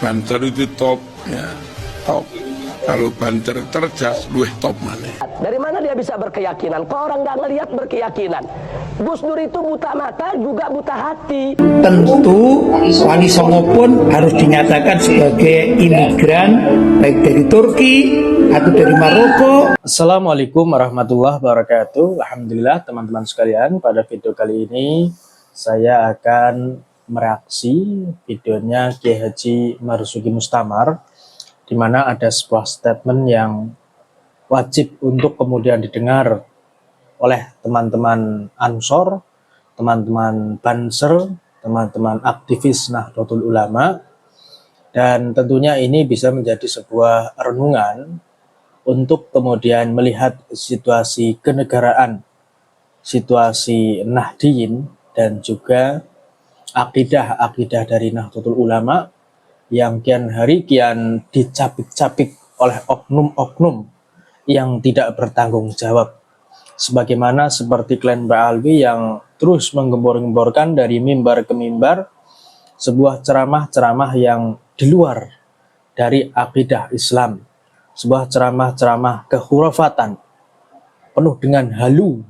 Banter itu top, ya, top. Kalau banter cerdas, luwih top mana? Dari mana dia bisa berkeyakinan? Kok orang nggak ngelihat berkeyakinan? Gus Dur itu buta mata juga buta hati. Tentu Wali Songo pun harus dinyatakan sebagai imigran baik dari Turki atau dari Maroko. Assalamualaikum warahmatullahi wabarakatuh. Alhamdulillah teman-teman sekalian, pada video kali ini saya akan mereaksi videonya Kiai Haji Marzuki Mustamar, di mana ada sebuah statement yang wajib untuk kemudian didengar oleh teman-teman Ansor, teman-teman Banser, teman-teman aktivis Nahdlatul Ulama, dan tentunya ini bisa menjadi sebuah renungan untuk kemudian melihat situasi kenegaraan, situasi Nahdiyin, dan juga akidah-akidah dari Nahdlatul Ulama yang kian hari kian dicapik-capik oleh oknum-oknum yang tidak bertanggung jawab. Sebagaimana seperti klan Ba'alwi yang terus menggembor-gemborkan dari mimbar ke mimbar sebuah ceramah-ceramah yang di luar dari akidah Islam. Sebuah ceramah-ceramah kehurafatan penuh dengan halu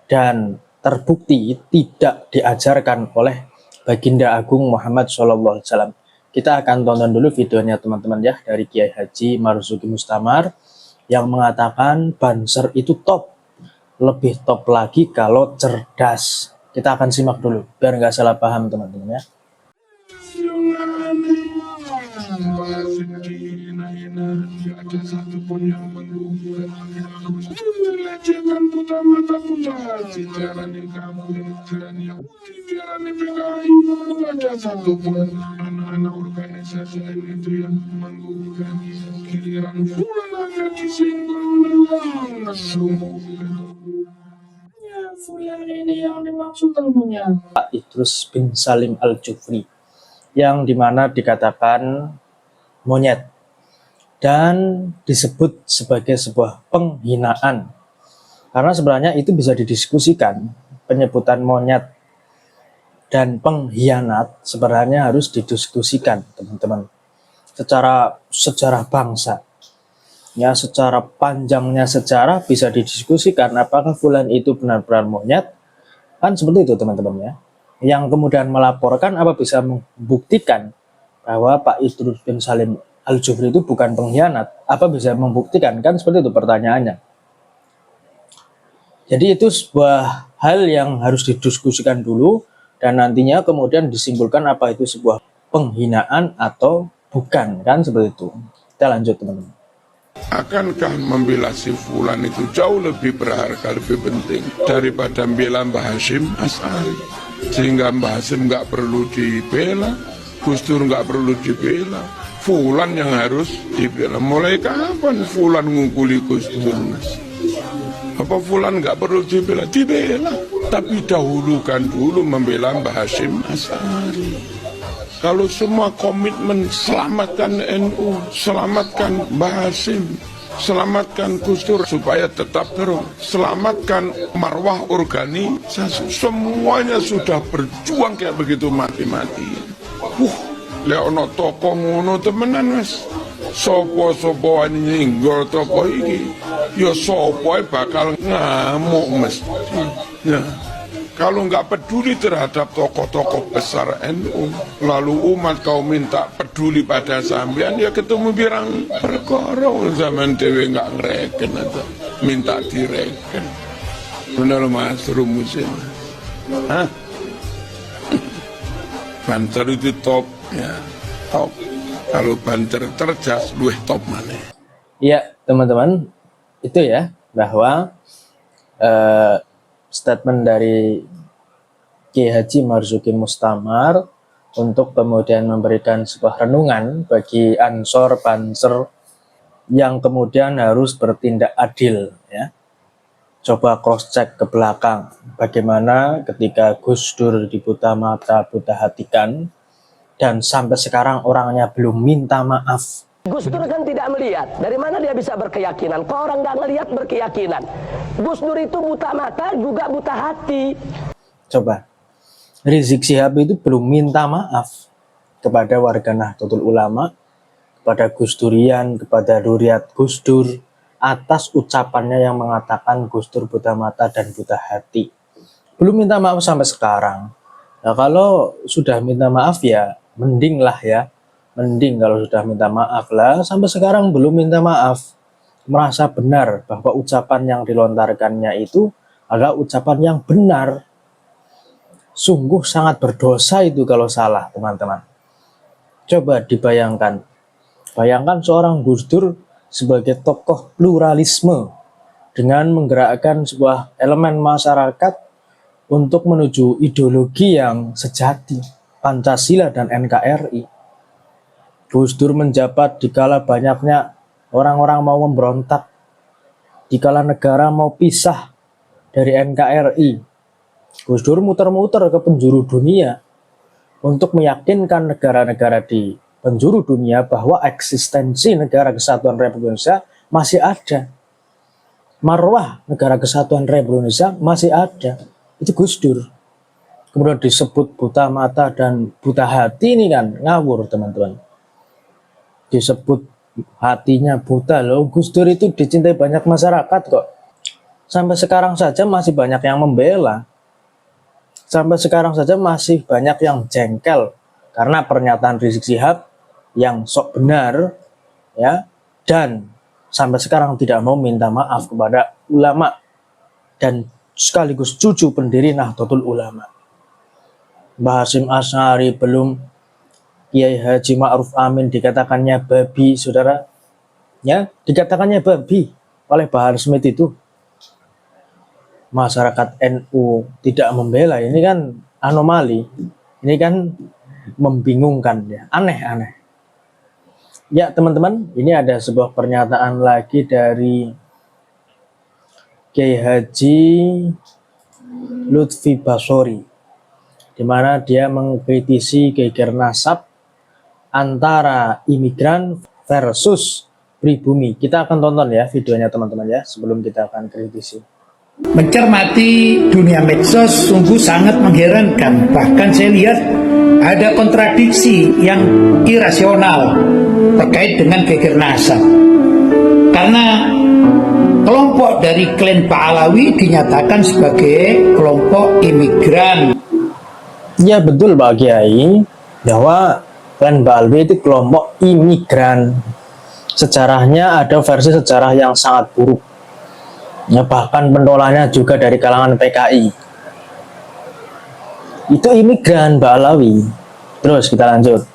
dan terbukti tidak diajarkan oleh Baginda Agung Muhammad SAW. Kita akan tonton dulu videonya teman-teman ya, dari Kiai Haji Marzuki Mustamar yang mengatakan Banser itu top, lebih top lagi kalau cerdas. Kita akan simak dulu biar nggak salah paham teman-teman ya. Ada satupun yang menggugurkan melecehkan buta mata buta hati jalani kamu jalani yang jalani PKI. Ada satupun anak-anak organisasi itu yang menggugurkan giliran fulan hanya disinggung sungguh. Fulan ini yang dimaksud tentunya Pak Idrus bin Salim Al-Jufri, yang dimana dikatakan monyet dan disebut sebagai sebuah penghinaan, karena sebenarnya itu bisa didiskusikan. Penyebutan monyet dan pengkhianat sebenarnya harus didiskusikan teman-teman secara sejarah bangsa ya, secara panjangnya sejarah bisa didiskusikan apakah fulan itu benar-benar monyet, kan seperti itu teman-teman ya. Yang kemudian melaporkan apa bisa membuktikan bahwa Pak Idrus bin Salim Al-Jufri itu bukan pengkhianat, apa bisa membuktikan, kan seperti itu pertanyaannya. Jadi itu sebuah hal yang harus didiskusikan dulu dan nantinya kemudian disimpulkan apa itu sebuah penghinaan atau bukan, kan seperti itu. Kita lanjut teman-teman. Akankah membela si fulan itu jauh lebih berharga, lebih penting daripada membela Mbah Hashim As'ari, sehingga Mbah Hashim nggak perlu dibela, Gus Dur nggak perlu dibela, fulan yang harus dibela. Mulai kapan fulan ngungkuli Gus Dur? Apa fulan nggak perlu dibela? Dibela, tapi dahulukan dulu membela Mbah Hashim As'ari. Kalau semua komitmen selamatkan NU, selamatkan Mbah Hashim, selamatkan Gus Dur supaya tetap terus, selamatkan marwah organisasi, semuanya sudah berjuang kayak begitu mati-mati. Leono toko ngono temenan wes. Sopo-sopo nyinggol toko iki, ya sopo bakal ngamuk mesti. Ya. Kalau nggak peduli terhadap tokoh-tokoh besar NU, lalu umat kau minta peduli pada sampean, ya ketemu birang perkara zaman dewe nggak ngereken atau minta direken. Benar mas rumusin. Hah? Banter itu top, ya top. Kalau banter cerdas, luwih top mana? Iya teman-teman, itu ya bahwa statement dari Kiai Haji Marzuki Mustamar untuk kemudian memberikan sebuah renungan bagi Ansor Banser yang kemudian harus bertindak adil ya. Coba cross check ke belakang bagaimana ketika Gus Dur dibuta mata buta hatikan dan sampai sekarang orangnya belum minta maaf. Gus Dur kan tidak melihat. Dari mana dia bisa berkeyakinan? Kok orang nggak ngelihat berkeyakinan? Gus Dur itu buta mata juga buta hati. Coba, Rizik Syihab itu belum minta maaf. kepada warga Nahdlatul Ulama, kepada Gus Durian, kepada Duriat Gus Dur, atas ucapannya yang mengatakan Gus Dur buta mata dan buta hati. Belum minta maaf sampai sekarang. Nah, kalau sudah minta maaf ya mending lah ya. Mending kalau sudah minta maaf lah. Sampai sekarang belum minta maaf. Merasa benar bahwa ucapan yang dilontarkannya itu adalah ucapan yang benar. Sungguh sangat berdosa itu kalau salah, teman-teman. Coba dibayangkan. Bayangkan seorang Gus Dur sebagai tokoh pluralisme dengan menggerakkan sebuah elemen masyarakat untuk menuju ideologi yang sejati, Pancasila dan NKRI. Gus Dur menjabat dikala banyaknya orang-orang mau memberontak, dikala negara mau pisah dari NKRI. Gus Dur muter-muter ke penjuru dunia untuk meyakinkan negara-negara di penjuru dunia bahwa eksistensi negara kesatuan Republik Indonesia masih ada. Marwah negara kesatuan Republik Indonesia masih ada. Itu Gus Dur. Kemudian disebut buta mata dan buta hati, ini kan ngawur, teman-teman. Disebut hatinya buta loh. Gus Dur itu dicintai banyak masyarakat kok. Sampai sekarang saja masih banyak yang membela. Sampai sekarang saja masih banyak yang jengkel karena pernyataan Rizik Syihab yang sok benar ya, dan sampai sekarang tidak mau minta maaf kepada ulama dan sekaligus cucu pendiri Nahdlatul Ulama. Mbah Hasyim Asy'ari belum Kiai Haji Ma'ruf Amin dikatakannya babi, saudara. Ya, dikatakannya babi oleh Bahar Smith itu. Masyarakat NU tidak membela, ini kan anomali. Ini kan membingungkan ya, aneh-aneh. Ya, teman-teman, ini ada sebuah pernyataan lagi dari Kiai Haji Lutfi Basori, di mana dia mengkritisi geger nasab antara imigran versus pribumi. Kita akan tonton ya videonya, teman-teman ya, sebelum kita akan kritisi. Mencermati dunia medsos sungguh sangat mengherankan. Bahkan saya lihat ada kontradiksi yang irasional terkait dengan geger nasab. Karena kelompok dari klan Pahlawi dinyatakan sebagai kelompok imigran. Ya betul Pak Kiai, bahwa klan Pahlawi itu kelompok imigran. Sejarahnya ada versi sejarah yang sangat buruk. Ya, bahkan pentolannya juga dari kalangan PKI. Itu imigran Pahlawi. Terus kita lanjut.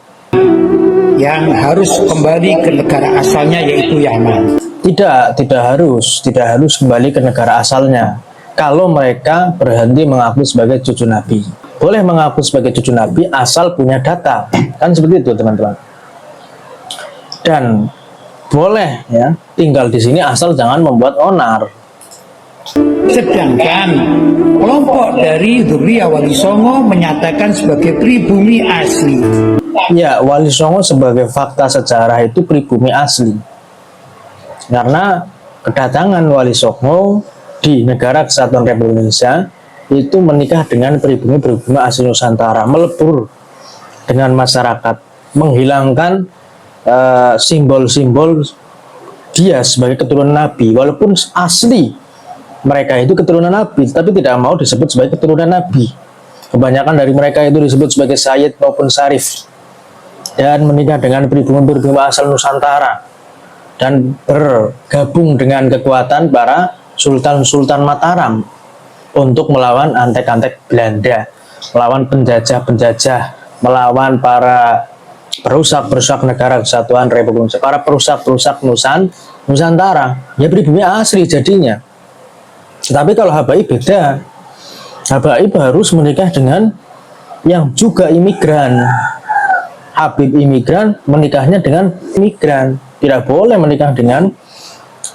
Yang harus kembali ke negara asalnya yaitu Yaman. Tidak harus kembali ke negara asalnya. Kalau mereka berhenti mengaku sebagai cucu Nabi. Boleh mengaku sebagai cucu Nabi asal punya data. Kan seperti itu, teman-teman. Dan boleh ya tinggal di sini asal jangan membuat onar. Sedangkan kelompok dari Dzurriyyah Wali Songo menyatakan sebagai pribumi asli. Ya, Wali Songo sebagai fakta sejarah itu pribumi asli. Karena kedatangan Wali Songo di negara kesatuan Republik Indonesia itu menikah dengan pribumi-pribumi asli Nusantara, melebur dengan masyarakat, menghilangkan simbol-simbol dia sebagai keturunan Nabi, walaupun asli mereka itu keturunan Nabi, tapi tidak mau disebut sebagai keturunan Nabi. Kebanyakan dari mereka itu disebut sebagai Sayyid maupun Syarif, dan menikah dengan pribumi-pribumi asal Nusantara, dan bergabung dengan kekuatan para Sultan-Sultan Mataram untuk melawan antek-antek Belanda, melawan penjajah-penjajah, melawan para perusak-perusak negara kesatuan Republik Indonesia, para perusak-perusak Nusantara. Ya pribumi asli jadinya. Tapi kalau Habaib beda. Habaib harus menikah dengan yang juga imigran. Habib imigran menikahnya dengan imigran. Tidak boleh menikah dengan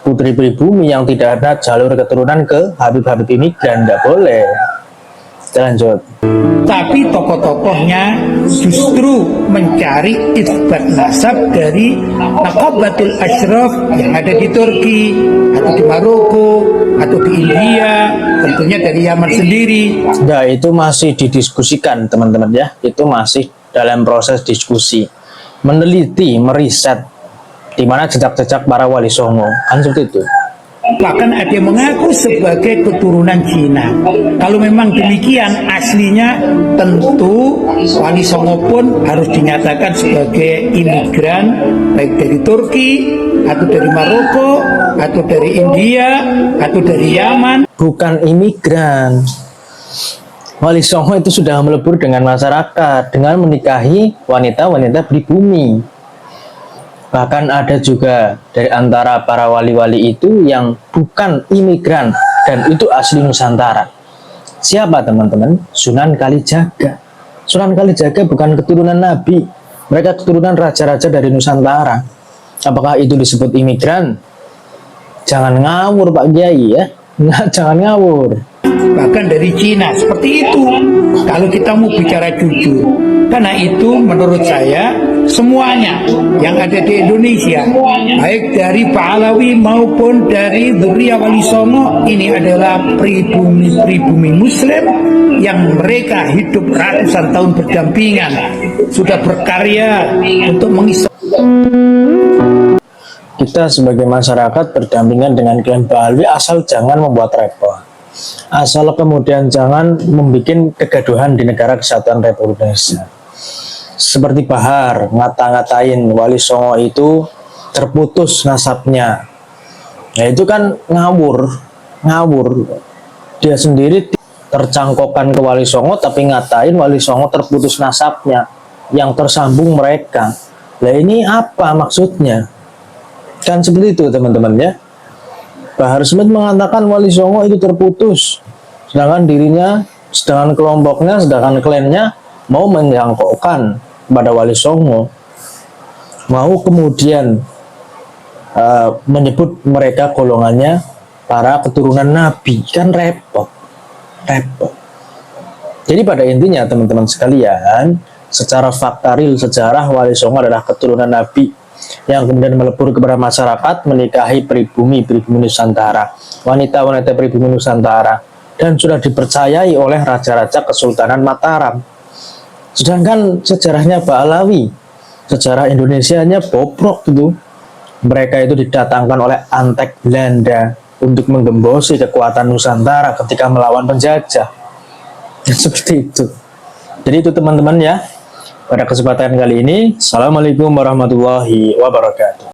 putri pribumi yang tidak ada jalur keturunan ke Habib-Habib imigran. Tidak boleh. Kita lanjut. Tapi tokoh-tokohnya justru mencari isbat nasab dari Naqabatul Ashraf yang ada di Turki atau di Maroko atau di India, tentunya dari Yaman sendiri. Nah, itu masih didiskusikan, teman-teman ya. Itu masih dalam proses diskusi, meneliti, meriset di mana jejak-jejak para wali songo, kan seperti itu. Bahkan ada yang mengaku sebagai keturunan Cina. Kalau memang demikian, aslinya tentu Wali Songo pun harus dinyatakan sebagai imigran, baik dari Turki, atau dari Maroko, atau dari India, atau dari Yaman. Bukan imigran. Wali Songo itu sudah melebur dengan masyarakat dengan menikahi wanita-wanita pribumi. Bahkan ada juga dari antara para wali-wali itu yang bukan imigran dan itu asli Nusantara. Siapa teman-teman? Sunan Kalijaga. Sunan Kalijaga bukan keturunan Nabi. Mereka keturunan raja-raja dari Nusantara. Apakah itu disebut imigran? Jangan ngawur Pak Kiai ya. Jangan ngawur. Bahkan dari Cina, seperti itu. Kalau kita mau bicara jujur. Karena itu menurut saya semuanya yang ada di Indonesia, baik dari Pahlawi maupun dari Dzurriyyah Wali Songo, ini adalah pribumi Muslim yang mereka hidup ratusan tahun berdampingan, sudah berkarya untuk mengisi. Kita sebagai masyarakat berdampingan dengan klan Pahlawi asal jangan membuat repot. Asal kemudian jangan membuat kegaduhan di negara kesatuan Republik Indonesia. Seperti Bahar ngata-ngatain Wali Songo itu terputus nasabnya. Ya itu kan ngawur. Dia sendiri tercangkokkan ke Wali Songo tapi ngatain Wali Songo terputus nasabnya yang tersambung mereka. Lah ini apa maksudnya? Kan seperti itu teman-teman ya. Bahar Smith mengatakan Wali Songo itu terputus, sedangkan dirinya, sedangkan kelompoknya, sedangkan klannya mau menjangkaukan pada Wali Songo, mau kemudian menyebut mereka golongannya para keturunan Nabi, kan repot. Jadi pada intinya teman-teman sekalian, secara fakta real sejarah Wali Songo adalah keturunan Nabi yang kemudian melebur kepada masyarakat, menikahi pribumi Nusantara, wanita-wanita pribumi Nusantara, dan sudah dipercayai oleh raja-raja Kesultanan Mataram. Sedangkan sejarahnya Pahlawi, sejarah Indonesianya bobrok itu. Mereka itu didatangkan oleh Antek Belanda untuk menggembosi kekuatan Nusantara ketika melawan penjajah. Seperti itu. Jadi itu teman-teman ya. Pada kesempatan kali ini, Assalamualaikum warahmatullahi wabarakatuh.